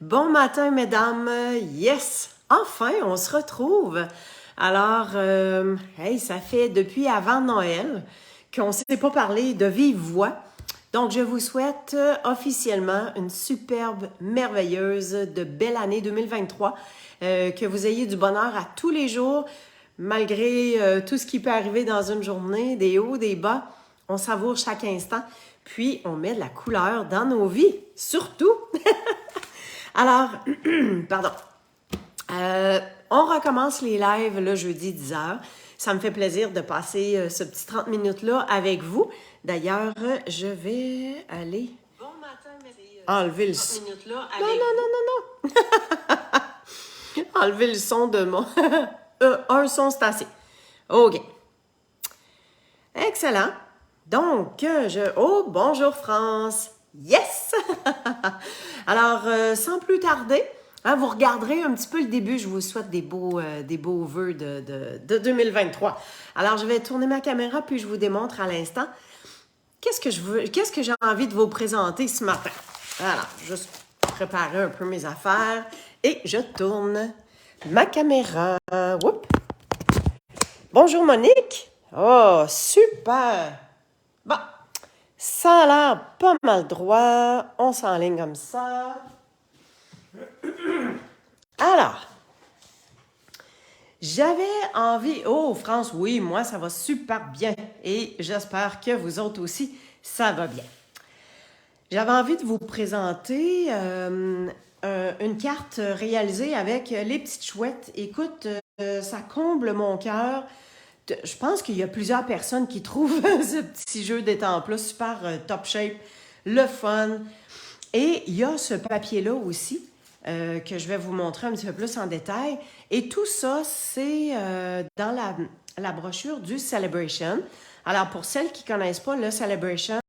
Bon matin, mesdames. Yes! Enfin, on se retrouve. Alors, hey, ça fait depuis avant Noël qu'on ne s'est pas parlé de vive voix. Donc, je vous souhaite officiellement une superbe, merveilleuse, de belle année 2023. Que vous ayez du bonheur à tous les jours, malgré tout ce qui peut arriver dans une journée, des hauts, des bas. On savoure chaque instant. Puis, on met de la couleur dans nos vies, surtout. Alors, pardon. On recommence les lives le jeudi 10h. Ça me fait plaisir de passer ce petit 30 minutes-là avec vous. D'ailleurs, je vais aller enlever le son. Non. Enlever le son de mon... un son, c'est assez. OK. Excellent. Donc, Oh, bonjour France. Yes! Alors, sans plus tarder, hein, vous regarderez un petit peu le début. Je vous souhaite des beaux vœux de 2023. Alors, je vais tourner ma caméra puis je vous démontre à l'instant qu'est-ce que j'ai envie de vous présenter ce matin. Alors, juste préparer un peu mes affaires et je tourne ma caméra. Oups. Bonjour Monique. Oh, super. Bon, ça a l'air pas mal droit. On s'enligne comme ça. Alors, j'avais envie... Oh, France, oui, moi, ça va super bien. Et j'espère que vous autres aussi, ça va bien. J'avais envie de vous présenter une carte réalisée avec les petites chouettes. Écoute, ça comble mon cœur. Je pense qu'il y a plusieurs personnes qui trouvent ce petit jeu d'étampes-là super top shape, le fun. Et il y a ce papier-là aussi que je vais vous montrer un petit peu plus en détail. Et tout ça, c'est dans la brochure du Celebration. Alors, pour celles qui ne connaissent pas, le Celebration,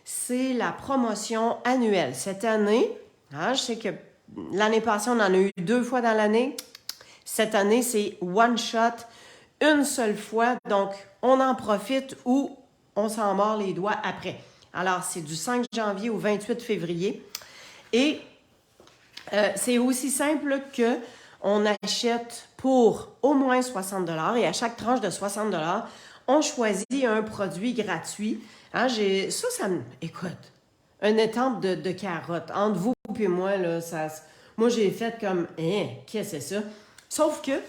c'est la promotion annuelle. Cette année, hein, je sais que l'année passée, on en a eu 2 fois dans l'année. Cette année, c'est one shot, une seule fois. Donc, on en profite ou on s'en mord les doigts après. Alors, c'est du 5 janvier au 28 février. Et c'est aussi simple que on achète pour au moins 60 $ et à chaque tranche de 60 $, on choisit un produit gratuit. Hein, écoute, une étampe de carottes. Entre vous et moi, là, moi, j'ai fait comme, qu'est-ce que c'est ça? Sauf que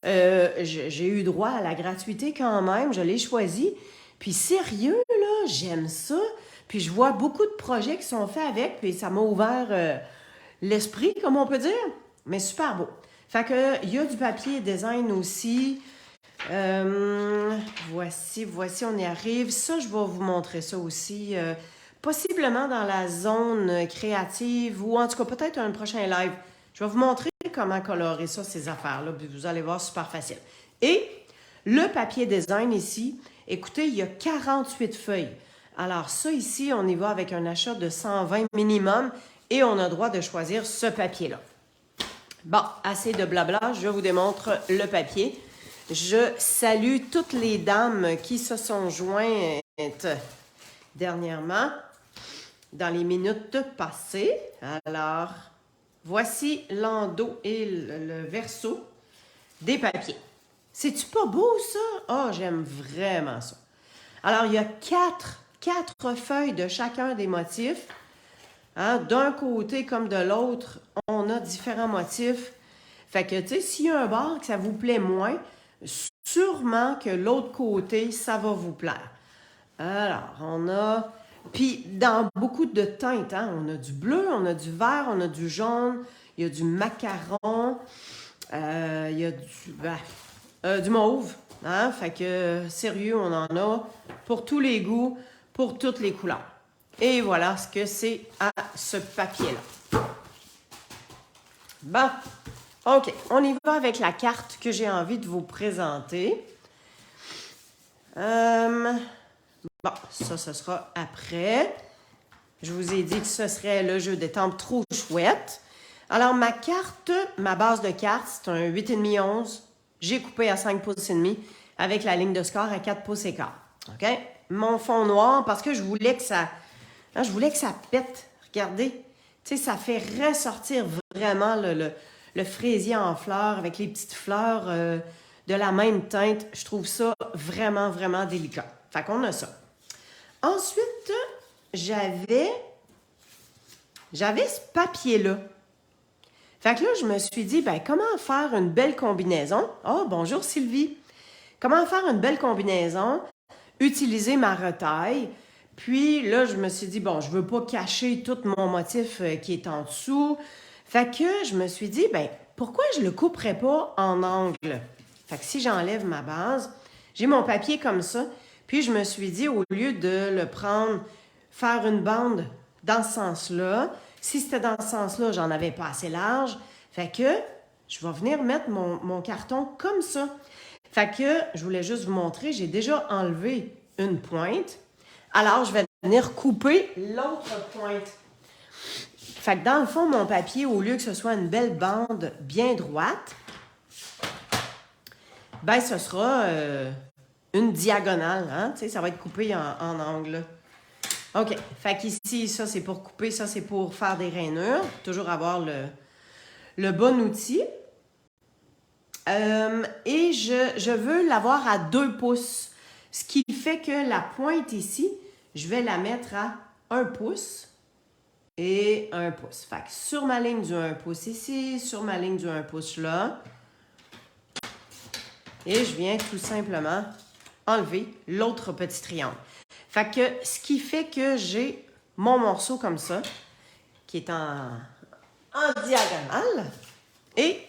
j'ai eu droit à la gratuité quand même, je l'ai choisi. Puis sérieux, là, j'aime ça. Puis je vois beaucoup de projets qui sont faits avec, puis ça m'a ouvert l'esprit, comme on peut dire. Mais super beau. Fait que, il y a du papier design aussi. Voici, on y arrive. Ça, je vais vous montrer ça aussi. Possiblement dans la zone créative ou en tout cas peut-être un prochain live. Je vais vous montrer comment colorer ça, ces affaires-là. Puis vous allez voir, super facile. Et le papier design ici, écoutez, il y a 48 feuilles. Alors ça ici, on y va avec un achat de 120 minimum et on a le droit de choisir ce papier-là. Bon, assez de blabla, je vous démontre le papier. Je salue toutes les dames qui se sont jointes dernièrement, dans les minutes passées. Alors, voici l'endos et le verso des papiers. C'est-tu pas beau, ça? Oh, j'aime vraiment ça. Alors, il y a quatre feuilles de chacun des motifs. Hein? D'un côté comme de l'autre, on a différents motifs. Fait que, tu sais, s'il y a un bord que ça vous plaît moins, sûrement que l'autre côté, ça va vous plaire. Alors, on a... Puis, dans beaucoup de teintes, hein, on a du bleu, on a du vert, on a du jaune, il y a du macaron, il y a du mauve. Hein? Fait que, sérieux, on en a pour tous les goûts, pour toutes les couleurs. Et voilà ce que c'est à ce papier-là. Bon, OK, on y va avec la carte que j'ai envie de vous présenter. Bon, ça, ce sera après. Je vous ai dit que ce serait le jeu d'étampes trop chouette. Alors, ma base de carte, c'est un 8,5-11. J'ai coupé à 5 pouces et demi avec la ligne de score à 4 pouces et quart. OK? Mon fond noir, parce que je voulais que ça pète. Regardez. Tu sais, ça fait ressortir vraiment le fraisier en fleurs avec les petites fleurs de la même teinte. Je trouve ça vraiment, vraiment délicat. Fait qu'on a ça. Ensuite, j'avais ce papier-là. Fait que là, je me suis dit, ben comment faire une belle combinaison? Oh, bonjour Sylvie! Comment faire une belle combinaison? Utiliser ma retaille. Puis là, je me suis dit, bon, je veux pas cacher tout mon motif qui est en dessous. Fait que je me suis dit, ben pourquoi je le couperais pas en angle? Fait que si j'enlève ma base, j'ai mon papier comme ça. Puis je me suis dit, au lieu de le prendre, faire une bande dans ce sens-là, si c'était dans ce sens-là, j'en avais pas assez large. Fait que je vais venir mettre mon carton comme ça. Fait que je voulais juste vous montrer, j'ai déjà enlevé une pointe. Alors, je vais venir couper l'autre pointe. Fait que dans le fond, mon papier, au lieu que ce soit une belle bande bien droite, ben ce sera une diagonale, hein? Tu sais, ça va être coupé en angle. OK. Fait qu'ici, ça, c'est pour couper, ça, c'est pour faire des rainures. Toujours avoir le bon outil. Et je veux l'avoir à 2 pouces. Ce qui fait que la pointe ici, je vais la mettre à 1 pouce et 1 pouce. Fait que sur ma ligne du 1 pouce ici, sur ma ligne du 1 pouce là. Et je viens tout simplement enlever l'autre petit triangle. Fait que ce qui fait que j'ai mon morceau comme ça, qui est en diagonale, et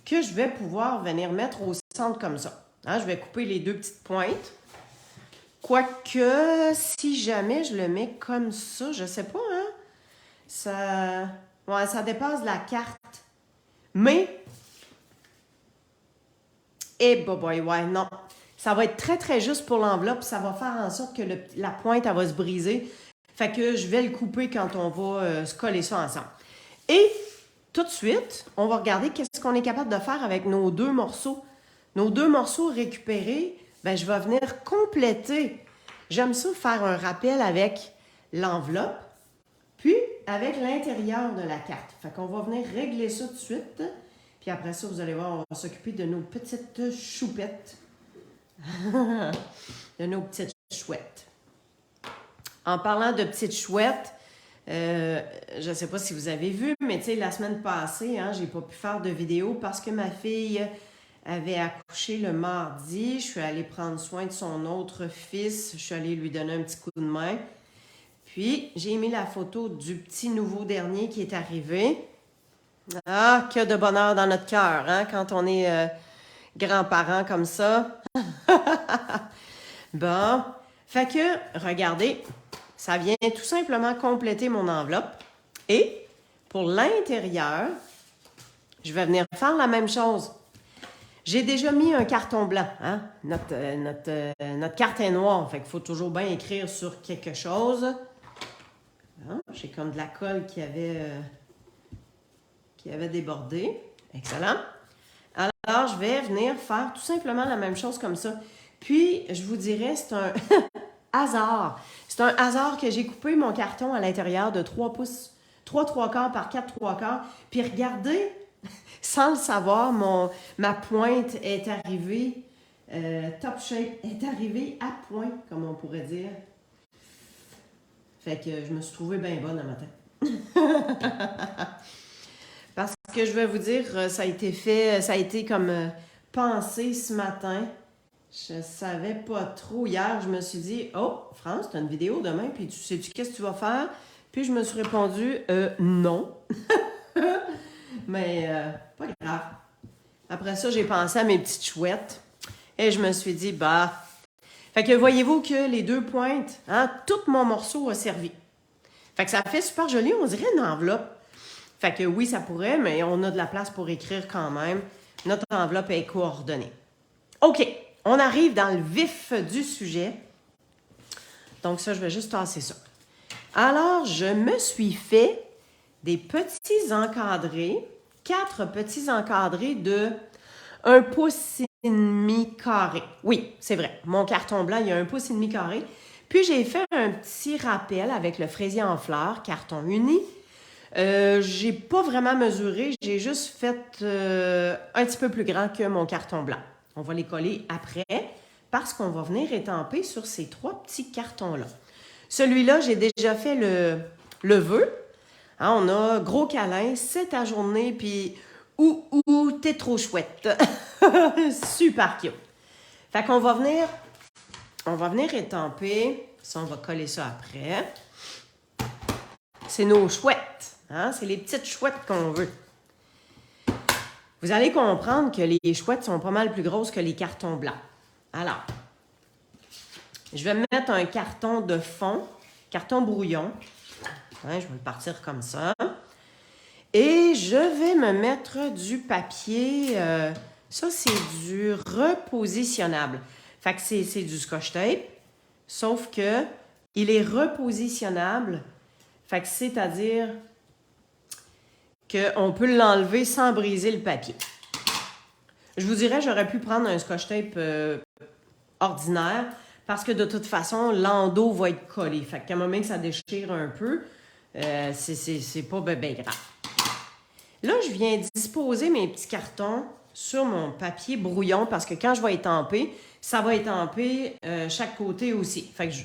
que je vais pouvoir venir mettre au centre comme ça. Hein, je vais couper les 2 petites pointes. Quoique, si jamais je le mets comme ça, je sais pas, hein? Ça dépasse la carte. Mais, boy, ouais, non. Ça va être très, très juste pour l'enveloppe. Ça va faire en sorte que la pointe, elle va se briser. Fait que je vais le couper quand on va se coller ça ensemble. Et tout de suite, on va regarder qu'est-ce qu'on est capable de faire avec nos 2 morceaux. Nos 2 morceaux récupérés, ben, je vais venir compléter. J'aime ça faire un rappel avec l'enveloppe, puis avec l'intérieur de la carte. Fait qu'on va venir régler ça tout de suite. Puis après ça, vous allez voir, on va s'occuper de nos petites choupettes. De nos petites chouettes. En parlant de petites chouettes, je ne sais pas si vous avez vu, mais tu sais, la semaine passée, hein, j'ai pas pu faire de vidéo parce que ma fille avait accouché le mardi. Je suis allée prendre soin de son autre fils. Je suis allée lui donner un petit coup de main. Puis, j'ai mis la photo du petit nouveau dernier qui est arrivé. Ah, que de bonheur dans notre cœur, hein, quand on est grands-parents comme ça. Bon, fait que, regardez, ça vient tout simplement compléter mon enveloppe. Et pour l'intérieur, je vais venir faire la même chose. J'ai déjà mis un carton blanc. Hein? Notre carte est noire, fait qu'il faut toujours bien écrire sur quelque chose. Hein? J'ai comme de la colle qui avait débordé. Excellent. Alors, je vais venir faire tout simplement la même chose comme ça. Puis, je vous dirais, c'est un hasard. C'est un hasard que j'ai coupé mon carton à l'intérieur de 3 pouces, 3/4 par 4/4. Puis, regardez, sans le savoir, ma pointe est arrivée, top shape, est arrivée à point, comme on pourrait dire. Fait que je me suis trouvée bien bonne un matin. Parce que je vais vous dire, ça a été fait, ça a été comme pensé ce matin. Je savais pas trop. Hier, je me suis dit, oh, France, tu as une vidéo demain, puis tu sais-tu qu'est-ce que tu vas faire? Puis je me suis répondu, non. Mais pas grave. Après ça, j'ai pensé à mes petites chouettes. Et je me suis dit, bah. Fait que voyez-vous que les 2 pointes, hein, tout mon morceau a servi. Fait que ça fait super joli, on dirait une enveloppe. Fait que oui, ça pourrait, mais on a de la place pour écrire quand même. Notre enveloppe est coordonnée. OK, on arrive dans le vif du sujet. Donc ça, je vais juste tasser ça. Alors, je me suis fait des petits encadrés, 4 petits encadrés de 1 pouce et demi carré. Oui, c'est vrai. Mon carton blanc, il y a 1 pouce et demi carré. Puis j'ai fait un petit rappel avec le fraisier en fleurs, carton uni. J'ai pas vraiment mesuré, j'ai juste fait un petit peu plus grand que mon carton blanc. On va les coller après parce qu'on va venir étamper sur ces 3 petits cartons-là. Celui-là, j'ai déjà fait le vœu. Hein, on a gros câlin, c'est ta journée, puis t'es trop chouette. Super cute. Fait qu'on va venir étamper. Ça, on va coller ça après. C'est nos chouettes. Hein? C'est les petites chouettes qu'on veut. Vous allez comprendre que les chouettes sont pas mal plus grosses que les cartons blancs. Alors, je vais mettre un carton de fond, carton brouillon. Hein, je vais le partir comme ça. Et je vais me mettre du papier. Ça, c'est du repositionnable. Fait que c'est du scotch tape. Sauf que il est repositionnable. Fait que c'est-à-dire qu'on peut l'enlever sans briser le papier. Je vous dirais, j'aurais pu prendre un scotch tape ordinaire parce que de toute façon, l'endos va être collé. Fait qu'à un moment que ça déchire un peu, c'est pas bien grave. Là, je viens disposer mes petits cartons sur mon papier brouillon parce que quand je vais étamper, ça va étamper chaque côté aussi. Fait que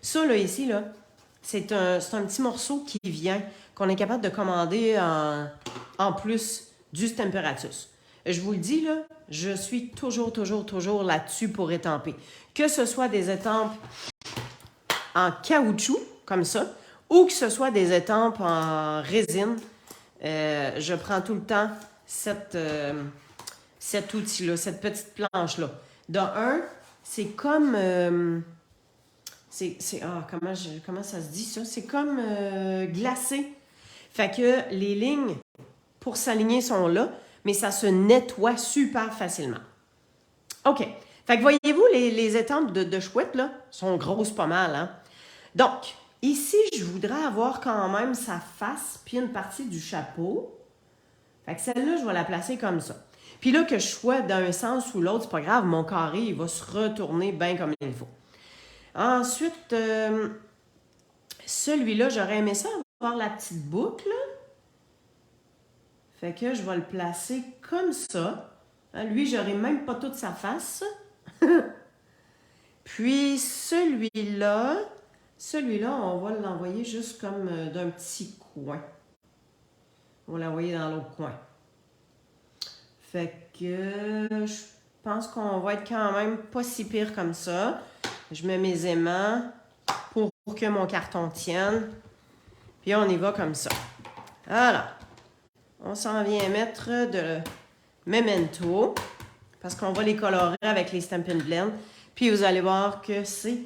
ça, là, ici, là, c'est un petit morceau qui vient, qu'on est capable de commander en plus du Temperatus. Je vous le dis, là, je suis toujours là-dessus pour étamper. Que ce soit des étampes en caoutchouc, comme ça, ou que ce soit des étampes en résine, je prends tout le temps cet outil-là, cette petite planche-là. De un, c'est comme... comment ça se dit ça? C'est comme glacé. Fait que les lignes pour s'aligner sont là, mais ça se nettoie super facilement. OK. Fait que voyez-vous, les étampes de chouette, là, sont grosses pas mal, hein? Donc, ici, je voudrais avoir quand même sa face, puis une partie du chapeau. Fait que celle-là, je vais la placer comme ça. Puis là, que je sois d'un sens ou l'autre, c'est pas grave, mon carré, il va se retourner bien comme il faut. Ensuite, celui-là, j'aurais aimé ça avoir la petite boucle. Fait que je vais le placer comme ça. Hein, lui, j'aurai même pas toute sa face. Puis celui-là, on va l'envoyer juste comme d'un petit coin. On va l'envoyer dans l'autre coin. Fait que je pense qu'on va être quand même pas si pire comme ça. Je mets mes aimants pour que mon carton tienne. Puis on y va comme ça. Alors, on s'en vient mettre de Memento parce qu'on va les colorer avec les Stampin' Blend. Puis vous allez voir que c'est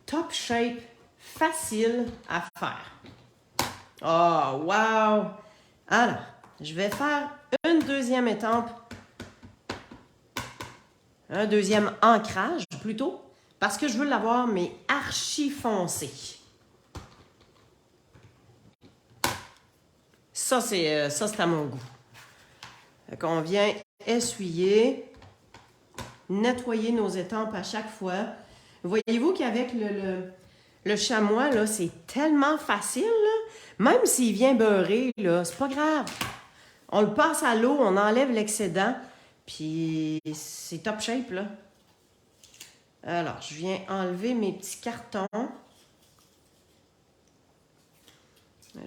top shape, facile à faire. Oh, wow! Alors, je vais faire une deuxième étampe, un deuxième ancrage plutôt, parce que je veux l'avoir, mais archi foncé. Ça, c'est à mon goût. Fait qu'on vient essuyer, nettoyer nos étampes à chaque fois. Voyez-vous qu'avec le chamois, là, c'est tellement facile, là. Même s'il vient beurrer, là, c'est pas grave. On le passe à l'eau, on enlève l'excédent, puis c'est top shape, là. Alors, je viens enlever mes petits cartons.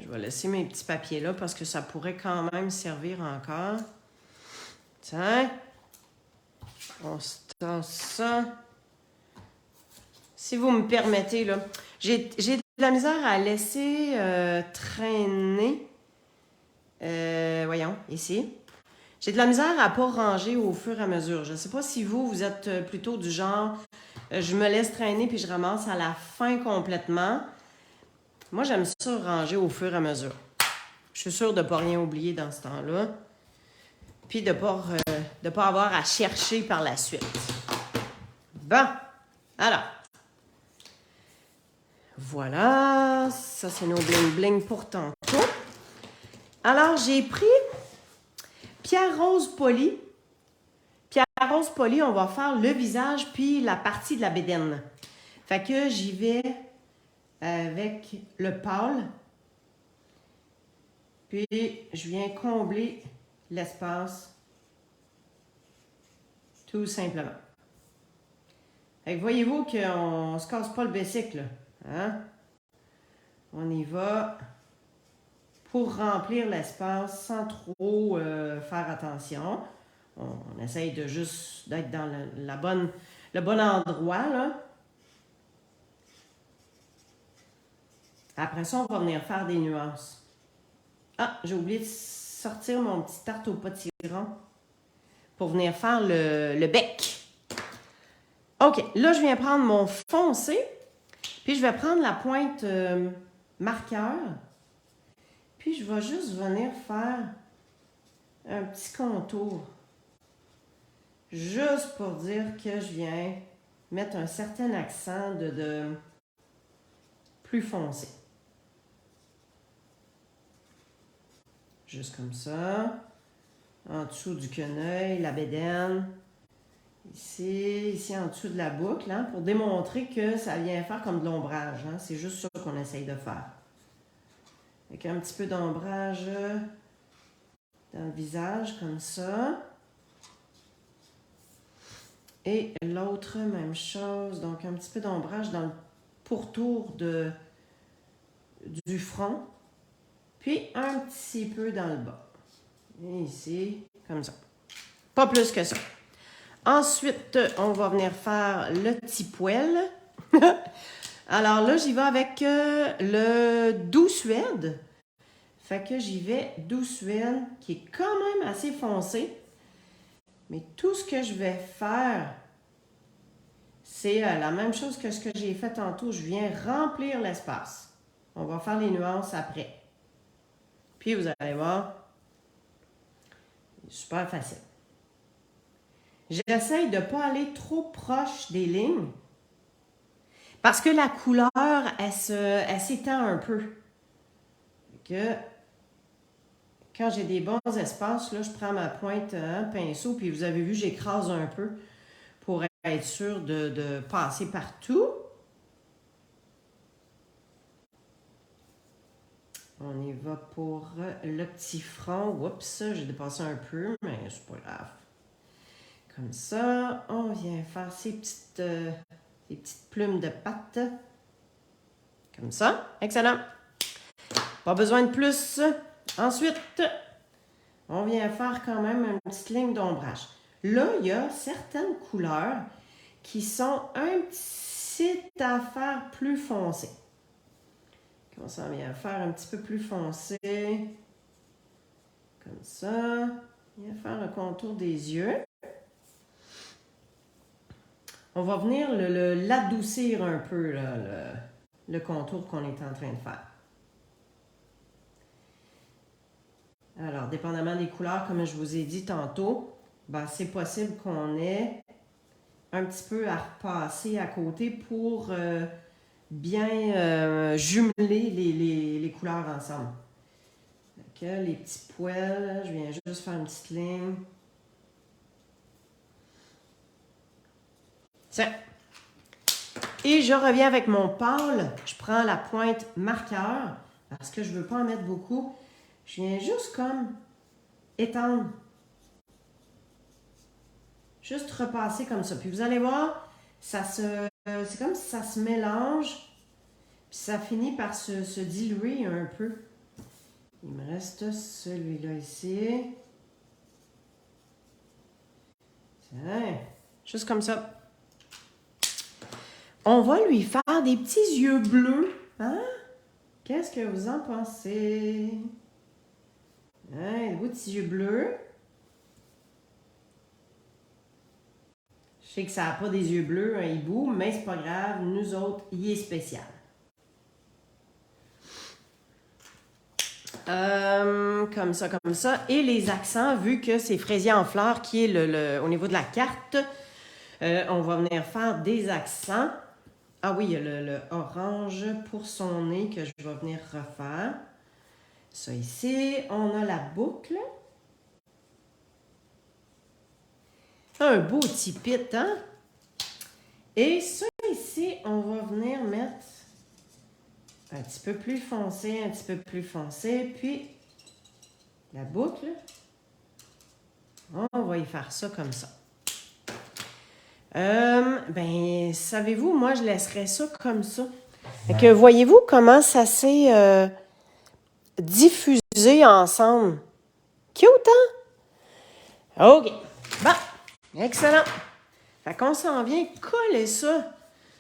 Je vais laisser mes petits papiers là parce que ça pourrait quand même servir encore. Tiens. On se tasse ça. Si vous me permettez, là, j'ai de la misère à laisser traîner. Voyons, ici. J'ai de la misère à ne pas ranger au fur et à mesure. Je ne sais pas si vous êtes plutôt du genre, je me laisse traîner puis je ramasse à la fin complètement. Moi, j'aime ça ranger au fur et à mesure. Je suis sûre de ne pas rien oublier dans ce temps-là. Puis de ne pas avoir à chercher par la suite. Bon, alors. Voilà, ça c'est nos bling-bling pour tantôt. Alors, j'ai pris Pierre Rose Poli. Pierre Rose Poli, on va faire le visage puis la partie de la bédaine. Fait que j'y vais avec le pâle. Puis, je viens combler l'espace tout simplement. Fait que voyez-vous qu'on ne se casse pas le bicycle, là. Hein? On y va pour remplir l'espace sans trop faire attention. On essaye de juste d'être dans le bon endroit, là. Après ça, on va venir faire des nuances. Ah, j'ai oublié de sortir mon petit tarte au potiron pour venir faire le bec. OK, là, je viens prendre mon foncé, puis je vais prendre la pointe marqueur, puis je vais juste venir faire un petit contour, juste pour dire que je viens mettre un certain accent de plus foncé. Juste comme ça, en dessous du quenouille, la bédaine. Ici en dessous de la boucle, hein, pour démontrer que ça vient faire comme de l'ombrage. Hein. C'est juste ça qu'on essaye de faire. Avec un petit peu d'ombrage dans le visage, comme ça. Et l'autre, même chose. Donc, un petit peu d'ombrage dans le pourtour du front. Puis, un petit peu dans le bas. Et ici, comme ça. Pas plus que ça. Ensuite, on va venir faire le petit poêle. Alors là, j'y vais avec le Doux Suède. Fait que j'y vais Doux Suède, qui est quand même assez foncé. Mais tout ce que je vais faire, c'est la même chose que ce que j'ai fait tantôt. Je viens remplir l'espace. On va faire les nuances après. Puis vous allez voir, c'est super facile. J'essaye de ne pas aller trop proche des lignes parce que la couleur, elle s'étend un peu. Que quand j'ai des bons espaces, là, je prends ma pointe pinceau, puis vous avez vu, j'écrase un peu pour être sûr de passer partout. On y va pour le petit front. Oups, j'ai dépassé un peu, mais c'est pas grave. Comme ça, on vient faire ces petites plumes de pâte. Comme ça. Excellent. Pas besoin de plus. Ensuite, on vient faire quand même une petite ligne d'ombrage. Là, il y a certaines couleurs qui sont un petit affaire plus foncée. On s'en vient faire un petit peu plus foncé. Comme ça. On vient faire le contour des yeux. On va venir l'adoucir un peu, là, le contour qu'on est en train de faire. Alors, dépendamment des couleurs, comme je vous ai dit tantôt, ben, c'est possible qu'on ait un petit peu à repasser à côté pour bien jumeler les couleurs ensemble. Donc, les petits poils, je viens juste faire une petite ligne. Tiens. Et je reviens avec mon pâle. Je prends la pointe marqueur parce que je ne veux pas en mettre beaucoup. Je viens juste comme étendre. Juste repasser comme ça. Puis vous allez voir, c'est comme si ça se mélange. Puis ça finit par se diluer un peu. Il me reste celui-là ici. Tiens, juste comme ça. On va lui faire des petits yeux bleus. Hein? Qu'est-ce que vous en pensez? Hein, des beaux petits yeux bleus. Je sais que ça n'a pas des yeux bleus, un hibou, mais c'est pas grave. Nous autres, il est spécial. Comme ça, comme ça. Et les accents, vu que c'est fraisier en fleurs qui est au niveau de la carte, on va venir faire des accents. Ah oui, il y a le orange pour son nez que je vais venir refaire. Ça ici, on a la boucle. Un beau petit pit, hein? Et ça ici, on va venir mettre un petit peu plus foncé, un petit peu plus foncé. Puis, la boucle. On va y faire ça comme ça. Ben, savez-vous, moi, je laisserais ça comme ça. Fait que voyez-vous comment ça s'est diffusé ensemble? Cute, hein? OK. Bon, excellent. Fait qu'on s'en vient coller ça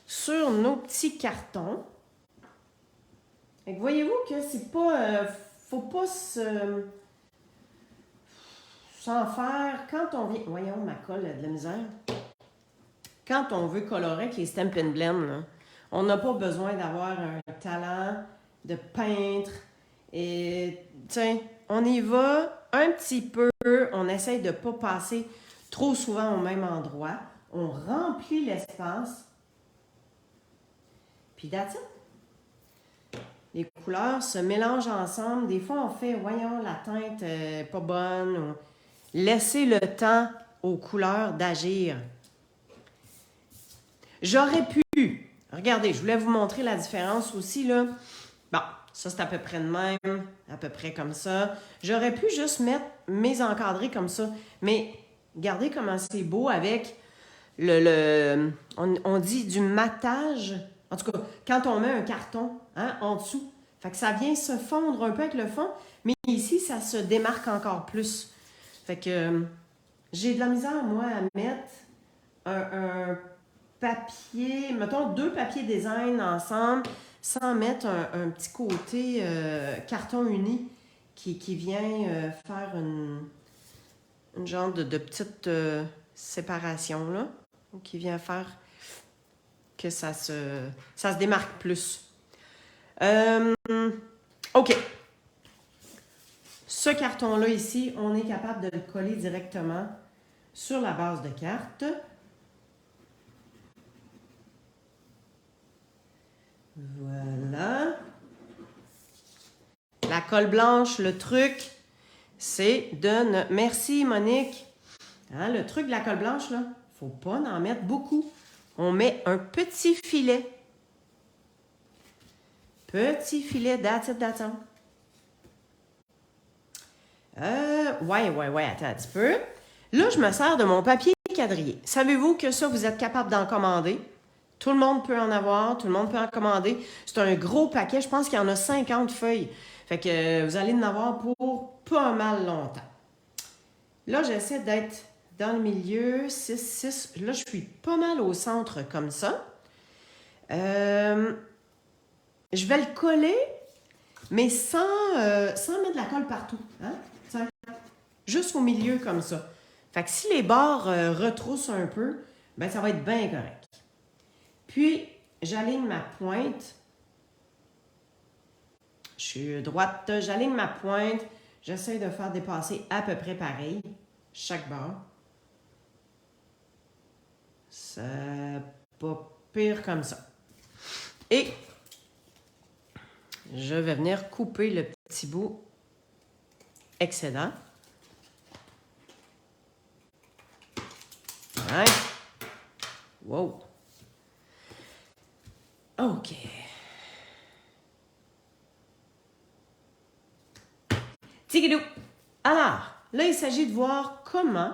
sur nos petits cartons. Fait que voyez-vous que c'est pas... faut pas s'en faire quand on vient... Voyons, ma colle a de la misère. Quand on veut colorer avec les Stampin' Blend, là, on n'a pas besoin d'avoir un talent de peintre. Et, tiens, on y va un petit peu. On essaye de ne pas passer trop souvent au même endroit. On remplit l'espace. Puis that's it. Les couleurs se mélangent ensemble. Des fois, on fait, voyons, la teinte n'est pas bonne. Ou... Laissez le temps aux couleurs d'agir. J'aurais pu, regardez, je voulais vous montrer la différence aussi, là. Bon, ça c'est à peu près de même, à peu près comme ça. J'aurais pu juste mettre mes encadrés comme ça, mais regardez comment c'est beau avec on dit du matage. En tout cas, quand on met un carton en dessous, fait que ça vient se fondre un peu avec le fond, mais ici, ça se démarque encore plus. Fait que j'ai de la misère, moi, à mettre un papier, mettons 2 papiers design ensemble, sans mettre un petit côté carton uni qui vient faire une genre de petite séparation, là, qui vient faire que ça se démarque plus. OK. Ce carton-là ici, on est capable de le coller directement sur la base de carte. Voilà. La colle blanche, le truc, c'est de... Merci, Monique. Hein, le truc de la colle blanche, là, faut pas en mettre beaucoup. On met un petit filet. Petit filet, that's it. Ouais, attends un petit peu. Là, je me sers de mon papier quadrillé. Savez-vous que ça, vous êtes capable d'en commander? Tout le monde peut en avoir, tout le monde peut en commander. C'est un gros paquet, je pense qu'il y en a 50 feuilles. Fait que vous allez en avoir pour pas mal longtemps. Là, j'essaie d'être dans le milieu, 6. Là, je suis pas mal au centre comme ça. Je vais le coller, mais sans mettre de la colle partout. Hein? Juste au milieu comme ça. Fait que si les bords retroussent un peu, ben ça va être bien correct. Puis, j'aligne ma pointe. Je suis droite, j'aligne ma pointe. J'essaie de faire dépasser à peu près pareil, chaque bord. C'est pas pire comme ça. Et je vais venir couper le petit bout excédent. Ouais. Wow. OK. Tigidou. Alors, là, il s'agit de voir comment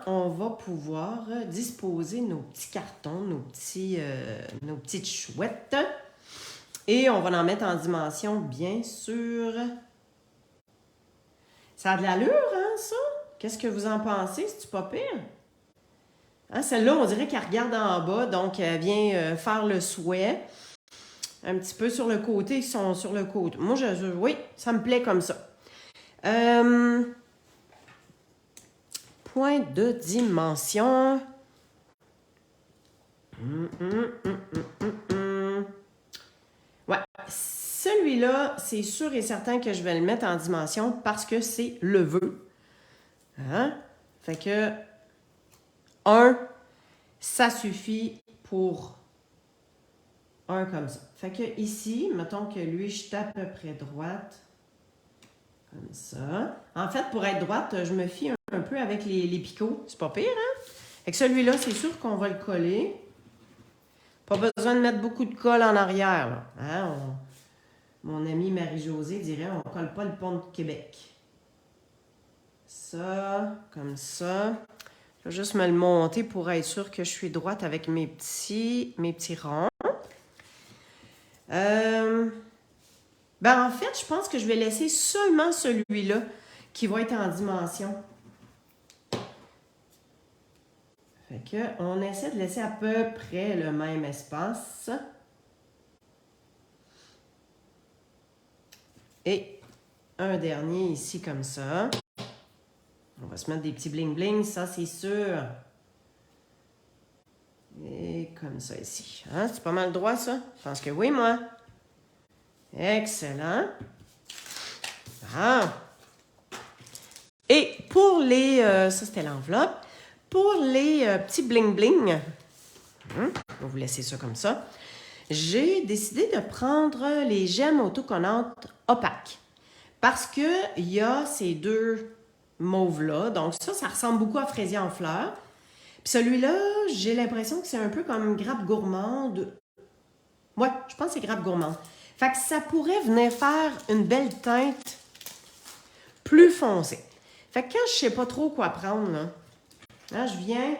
on va pouvoir disposer nos petits cartons, nos petites chouettes. Et on va en mettre en dimension, bien sûr. Ça a de l'allure, hein, ça? Qu'est-ce que vous en pensez? C'est-tu pas pire? Hein, celle-là, on dirait qu'elle regarde en bas, donc elle vient faire le souhait. Un petit peu sur le côté, ils sont sur le côté. Moi, oui, ça me plaît comme ça. Point de dimension. Ouais, celui-là, c'est sûr et certain que je vais le mettre en dimension parce que c'est le vœu. Hein? Fait que 1, ça suffit pour un comme ça. Fait que ici, mettons que lui, je suis à peu près droite. Comme ça. En fait, pour être droite, je me fie un peu avec les picots. C'est pas pire, hein? Fait que celui-là, c'est sûr qu'on va le coller. Pas besoin de mettre beaucoup de colle en arrière, là. Hein? mon amie Marie-Josée dirait, on colle pas le pont de Québec. Ça, comme ça. Je vais juste me le monter pour être sûr que je suis droite avec mes petits ronds. En fait, je pense que je vais laisser seulement celui-là qui va être en dimension. Fait que on essaie de laisser à peu près le même espace. Et un dernier ici comme ça. On va se mettre des petits bling-bling, ça c'est sûr. Et comme ça ici. Hein? C'est pas mal droit ça? Je pense que oui, moi. Excellent. Ah. Et pour les... ça, c'était l'enveloppe. Pour les petits bling-bling, je vais vous laisser ça comme ça. J'ai décidé de prendre les gemmes autocollantes opaques. Parce qu'il y a ces deux mauves-là. Donc ça ressemble beaucoup à fraisier en fleurs. Puis celui-là, j'ai l'impression que c'est un peu comme grappe gourmande. Ouais, je pense que c'est grappe gourmande. Fait que ça pourrait venir faire une belle teinte plus foncée. Fait que quand je sais pas trop quoi prendre, là je viens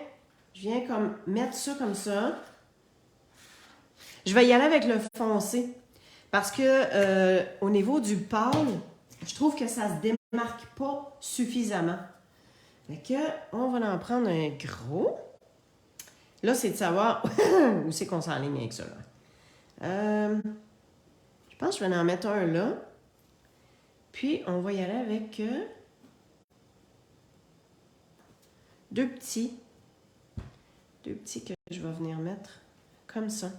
comme mettre ça comme ça. Je vais y aller avec le foncé. Parce que au niveau du pâle, je trouve que ça se démarque pas suffisamment. Fait que on va en prendre un gros. Là, c'est de savoir où c'est qu'on s'enligne avec ça. Je pense que je vais en mettre un là. Puis, on va y aller avec deux petits. Deux petits que je vais venir mettre comme ça.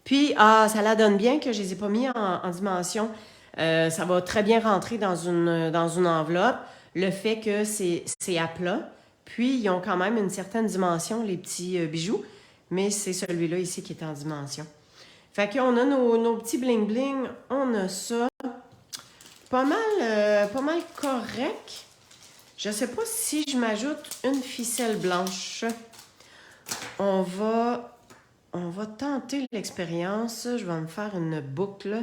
Puis, ça la donne bien que je ne les ai pas mis en dimension. Ça va très bien rentrer dans une enveloppe. Le fait que c'est à plat. Puis, ils ont quand même une certaine dimension, les petits bijoux. Mais c'est celui-là ici qui est en dimension. Fait qu'on a nos petits bling-bling. On a ça. Pas mal correct. Je ne sais pas si je m'ajoute une ficelle blanche. On va tenter l'expérience. Je vais me faire une boucle.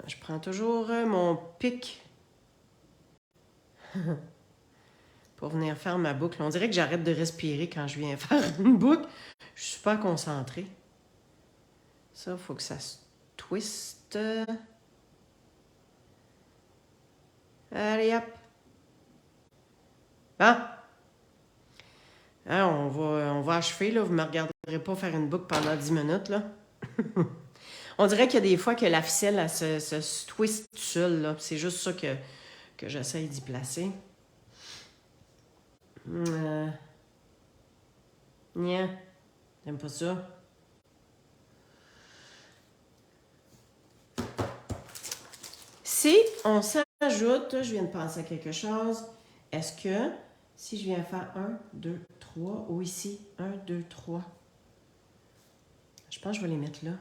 Je prends toujours mon pic pour venir faire ma boucle. On dirait que j'arrête de respirer quand je viens faire une boucle. Je suis super concentrée. Ça, il faut que ça se twiste. Allez, hop. Bon. Hein, on va achever, là. Vous ne me regarderez pas faire une boucle pendant 10 minutes, là. On dirait qu'il y a des fois que la ficelle, elle se twiste toute seule, là. C'est juste ça que j'essaye d'y placer. Nia, j'aime pas ça. Si on s'ajoute, je viens de penser à quelque chose, est-ce que si je viens faire 1, 2, 3, ou ici, 1, 2, 3, je pense que je vais les mettre là.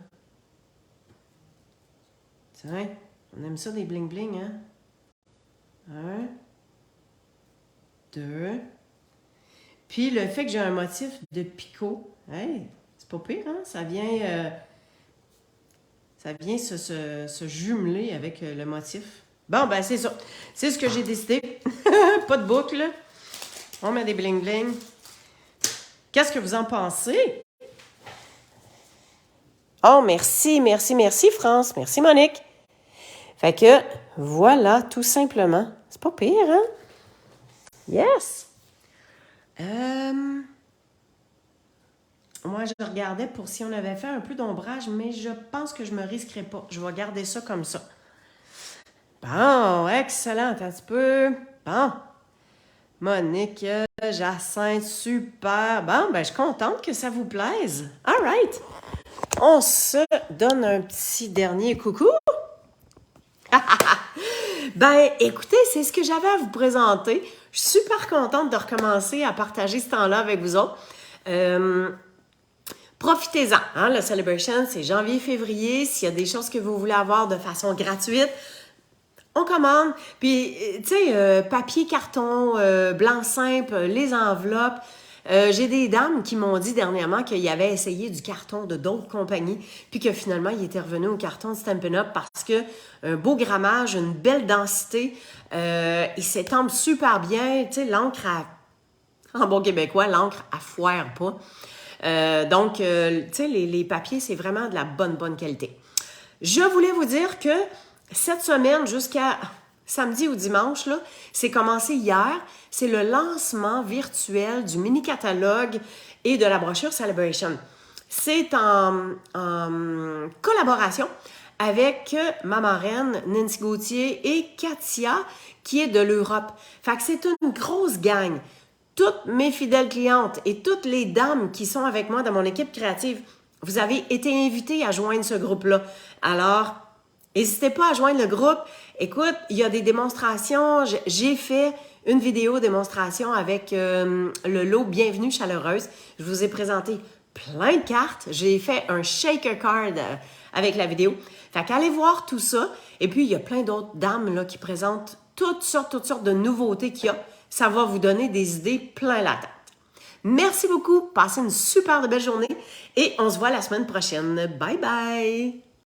Tiens, on aime ça des bling-bling, hein? 1, 2. Puis le fait que j'ai un motif de picot, hey, c'est pas pire, hein? Ça vient se jumeler avec le motif. Bon, ben c'est ça. C'est ce que j'ai décidé. Pas de boucle. On met des bling-bling. Qu'est-ce que vous en pensez? Oh, merci, merci, merci, France. Merci, Monique. Fait que, voilà, tout simplement. C'est pas pire, hein? Yes! Moi, je regardais pour si on avait fait un peu d'ombrage, mais je pense que je me risquerai pas. Je vais garder ça comme ça. Bon, excellent. Un petit peu. Bon. Monique, Jacinthe, super. Bon, ben, je suis contente que ça vous plaise. All right. On se donne un petit dernier coucou. Ben, écoutez, c'est ce que j'avais à vous présenter. Je suis super contente de recommencer à partager ce temps-là avec vous autres. Profitez-en. Hein? Le Celebration, c'est janvier-février. S'il y a des choses que vous voulez avoir de façon gratuite, on commande. Puis, tu sais, papier, carton, blanc simple, les enveloppes. J'ai des dames qui m'ont dit dernièrement qu'ils avaient essayé du carton de d'autres compagnies, puis que finalement, ils étaient revenus au carton de Stampin' Up parce que un beau grammage, une belle densité, il s'étampe super bien. Tu sais, l'encre, en bon québécois, l'encre, elle foire pas. Donc, tu sais, les papiers, c'est vraiment de la bonne qualité. Je voulais vous dire que cette semaine, jusqu'à samedi ou dimanche, là, c'est commencé hier. C'est le lancement virtuel du mini-catalogue et de la brochure Celebration. C'est en collaboration avec ma marraine Nancy Gauthier et Katia, qui est de l'Europe. Fait que c'est une grosse gang. Toutes mes fidèles clientes et toutes les dames qui sont avec moi dans mon équipe créative, vous avez été invitées à joindre ce groupe-là. Alors, n'hésitez pas à joindre le groupe. Écoute, il y a des démonstrations. J'ai fait une vidéo démonstration avec le lot Bienvenue Chaleureuse. Je vous ai présenté plein de cartes. J'ai fait un shaker card avec la vidéo. Fait qu'allez voir tout ça. Et puis, il y a plein d'autres dames là, qui présentent toutes sortes de nouveautés qu'il y a. Ça va vous donner des idées plein la tête. Merci beaucoup. Passez une super belle journée et on se voit la semaine prochaine. Bye bye!